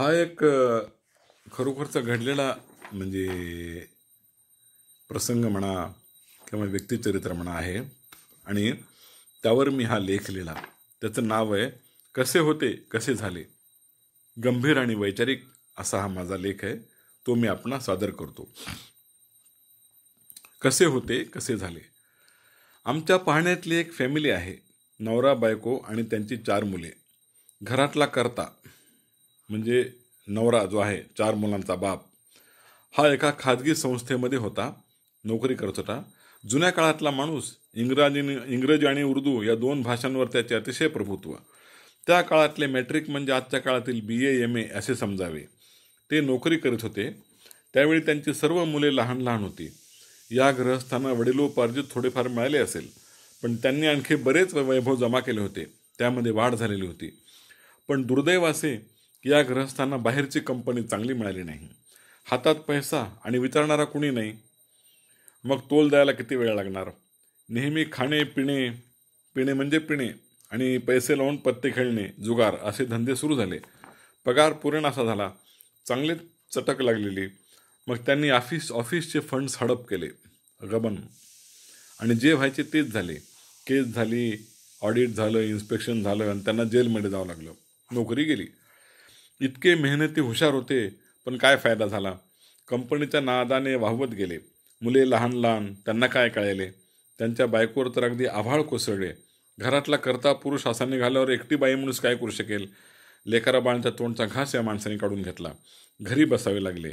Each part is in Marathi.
हा एक खरोखरचा घडलेला म्हणजे प्रसंग म्हणा किंवा व्यक्तिचरित्र म्हणा आहे आणि त्यावर मी हा लेख लिहिला. त्याचं नाव आहे कसे होते कसे झाले. गंभीर आणि वैचारिक असा हा माझा लेख आहे. तो मी आपणास सादर करतो. कसे होते कसे झाले. आमच्या पाहण्यातली एक फॅमिली आहे. नवरा बायको आणि त्यांची 4 मुले. घरातला कर्ता म्हणजे नवरा जो आहे 4 मुलांचा बाप हा एका खाजगी संस्थेमध्ये होता, नोकरी करत होता. जुन्या काळातला माणूस. इंग्रजी आणि उर्दू या 2 भाषांवर त्याचे अतिशय प्रभुत्व. त्या काळातले मॅट्रिक म्हणजे आजच्या काळातील BA MA असे समजावे. ते नोकरी करीत होते. त्यावेळी त्यांची सर्व मुले लहान लहान होती. या गृहस्थांना वडिलोपार्जित थोडेफार मिळाले असेल, पण त्यांनी आणखी बरेच वैभव जमा केले होते. त्यामध्ये वाढ झालेली होती. पण दुर्दैव असे की या गृहस्थांना बाहेरची कंपनी चांगली मिळाली नाही. हातात पैसा आणि विचारणारा कुणी नाही. मग तोल द्यायला किती वेळ लागणार. नेहमी खाणे पिणे म्हणजे पिणे आणि पैसे लावून पत्ते खेळणे, जुगार असे धंदे सुरू झाले. पगार पुरेनासा झाला. चांगली चटक लागलेली. मग त्यांनी ऑफिसचे फंड्स हडप केले. गबन. आणि जे व्हायचे तेच झाले. केस झाली, ऑडिट झालं, इन्स्पेक्शन झालं आणि त्यांना जेलमध्ये जावं लागलं. नोकरी गेली. इतके मेहनती हुशार होते, पण काय फायदा झाला. कंपनीच्या नादाने वाहवत गेले. मुले लहान लहान, त्यांना काय कळले. त्यांच्या बायकोवर तर अगदी आभाळ कोसळले. घरातला कर्ता पुरुष हासाने घाल्यावर एकटी बाई माणूस काय करू शकेल. लेकराबाळांच्या तोंडचा घास या माणसाने काढून घेतला. घरी बसावे लागले.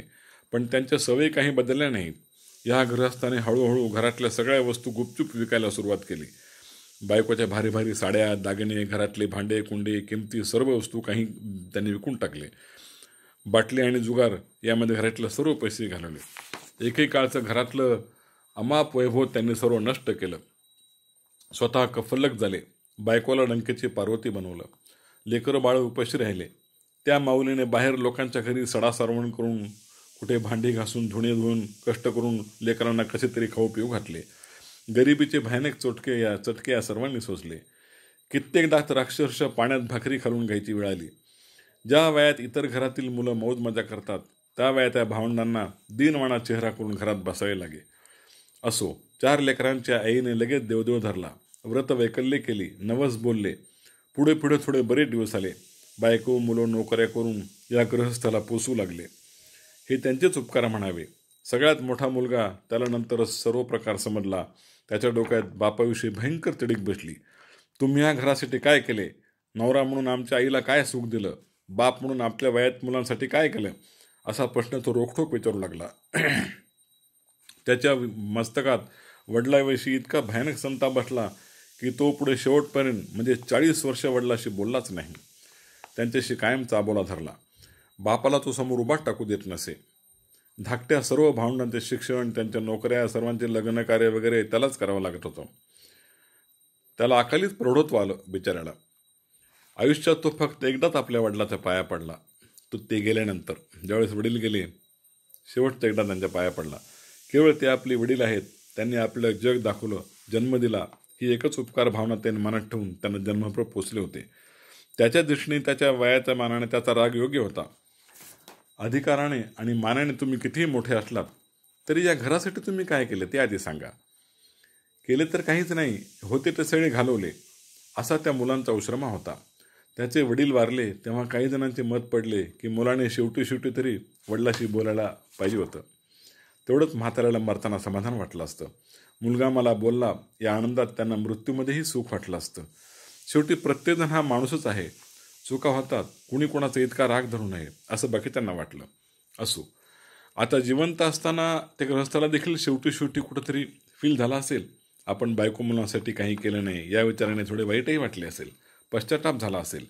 पण त्यांच्या सवयी काही बदलल्या नाहीत. या गृहस्थाने हळूहळू घरातल्या सगळ्या वस्तू गुपचूप विकायला सुरुवात केली. बायकोच्या भारी भारी साड्या, दागिने, घरातले भांडे कुंडे, किमती सर्व वस्तू काही त्यांनी विकून टाकले. बाटली आणि जुगार यामध्ये घरातले सर्व पैसे घालवले. एकही काळचं घरातलं अमाप वैभव त्यांनी सर्व नष्ट केलं. स्वतः कफल्लक झाले. बायकोला डंकेची पार्वती बनवलं. लेकरं बाळ उपाशी राहिले. त्या माऊलीने बाहेर लोकांच्या घरी सडासारवण करून, कुठे भांडी घासून, धुणे धुवून, कष्ट करून लेकरांना कसे तरी खाऊ पिऊ घातले. गरिबीचे भयानक चटके या सर्वांनी सोसले. कित्येकदा तर अक्षरशः पाण्यात भाकरी खालून घ्यायची वेळ आली. ज्या वयात इतर घरातील मुलं मौज मजा करतात, त्या वयात त्या भावंडांना दीनवाणा चेहरा करून घरात बसावे लागे. असो, 4 लेकरांच्या आईने लगेच देवदेव धरला. व्रत वैकल्ये केली. नवस बोलले. पुढे पुढे थोडे बरेच दिवस आले. बायको मुलं नोकऱ्या करून या गृहस्थाला पोसू लागले. हे त्यांचेच उपकार म्हणावे. सगळ्यात मोठा मुलगा, त्याला नंतरच सर्व प्रकार समजला. त्याच्या डोक्यात बापाविषयी भयंकर तिडीक बसली. तुम्ही या घरासाठी काय केले. नवरा म्हणून आमच्या आईला काय सुख दिलं. बाप म्हणून आपल्या वयात मुलांसाठी काय केलं. असा प्रश्न तो रोखठोक विचारू लागला. त्याच्या मस्तकात वडिलाविषयी इतका भयानक संताप बसला की तो पुढे शेवटपर्यंत म्हणजे 40 वर्ष वडिलाशी बोललाच नाही. त्यांच्याशी कायम चाबोला धरला. बापाला तो समोर उभाच टाकू देत नसे. धाकट्या सर्व भावंडांचे शिक्षण, त्यांच्या नोकऱ्या, सर्वांचे लग्न कार्य वगैरे त्यालाच करावं लागत होतं. त्याला अकालीच प्रौढत्व आलं बिचाऱ्याला. आयुष्यात तो फक्त एकदाच आपल्या वडिलाच्या पाया पडला. तो ते गेल्यानंतर ज्यावेळेस वडील गेले, शेवटचा एकदा त्यांच्या पाया पडला. केवळ ते आपले वडील आहेत, त्यांनी आपलं जग दाखवलं, जन्म दिला, ही एकच उपकार भावना त्यांनी मनात ठेवून त्यांना जन्मभर पोचले होते. त्याच्या दृष्टीने त्याच्या वयाच्या मानाने त्याचा राग योग्य होता. अधिकाराने आणि मानाने तुम्ही कितीही मोठे असलात तरी या घरासाठी तुम्ही काय केले ते आधी सांगा. केले तर काहीच नाही, होते ते सगळे घालवले, असा त्या मुलांचा उश्रमा होता. त्याचे वडील वारले तेव्हा काही जणांचे मत पडले की मुलाने शेवटी तरी वडिलाशी बोलायला पाहिजे होतं. तेवढंच म्हाताऱ्याला मरताना समाधान वाटलं असतं. मुलगा मला बोलला या आनंदात त्यांना मृत्यूमध्येही सुख वाटलं असतं. शेवटी प्रत्येकजण हा माणूसच आहे. चुका होतात, कुणी कोणाचा इतका राग धरू नये असं बाकीच्यांना वाटलं. असो, आता जिवंत असताना त्या गृहस्थाला देखील शेवटी कुठंतरी फील झाला असेल, आपण बायको मुलांसाठी काही केलं नाही या विचाराने थोडे वाईटही वाटले असेल, पश्चाताप झाला असेल.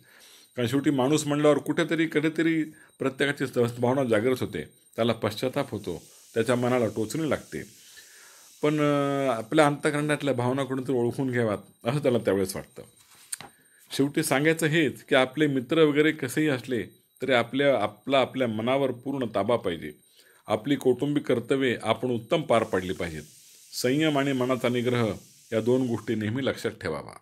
कारण शेवटी माणूस म्हणल्यावर कधीतरी प्रत्येकाची भावना जागृत होते. त्याला पश्चाताप होतो, त्याच्या मनाला टोचणी लागते. पण आपल्या अंतःकरणातल्या भावना कुठेतरी ओळखून घ्याव्यात असं त्याला त्यावेळेस वाटतं. शेवटी सांगायचं हेच की आपले मित्र वगैरे कसेही असले तरी आपल्या मनावर पूर्ण ताबा पाहिजे. आपली कौटुंबिक कर्तव्ये आपण उत्तम पार पाडली पाहिजेत. संयम आणि मनाचा निग्रह या 2 गोष्टी नेहमी लक्षात ठेवावा.